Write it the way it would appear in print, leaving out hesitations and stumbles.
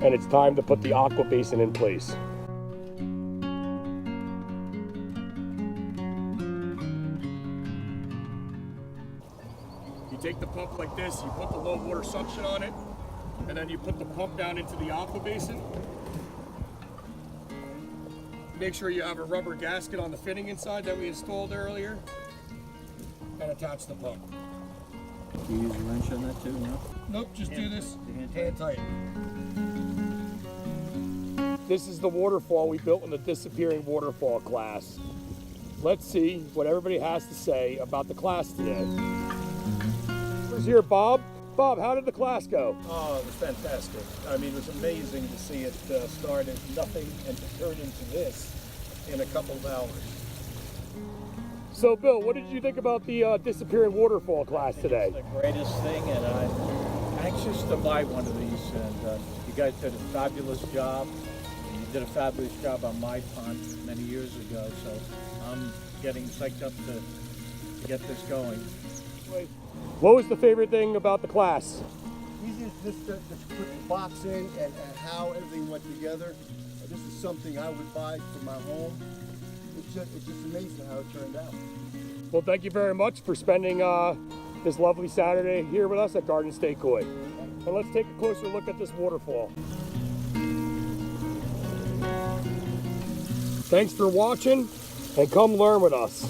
and it's time to put the aqua basin in place. You take the pump like this, you put the low water suction on it, and then you put the pump down into the aqua basin. Make sure you have a rubber gasket on the fitting inside that we installed earlier, and attach the pump. Do you use a wrench on that too, no? Nope, just do this hand tight. This is the waterfall we built in the disappearing waterfall class. Let's see what everybody has to say about the class today. Who's here, Bob? Bob, how did the class go? Oh, it was fantastic. I mean, it was amazing to see it start as nothing and to turn into this in a couple of hours. So, Bill, what did you think about the disappearing waterfall class today? It's the greatest thing, and I'm anxious to buy one of these. And you guys did a fabulous job. You did a fabulous job on my pond many years ago, so I'm getting psyched up to get this going. What was the favorite thing about the class? Easiest just to put the box in and how everything went together. This is something I would buy for my home. It's just amazing how it turned out. Well, thank you very much for spending this lovely Saturday here with us at Garden State Koi. And let's take a closer look at this waterfall. Thanks for watching, and come learn with us.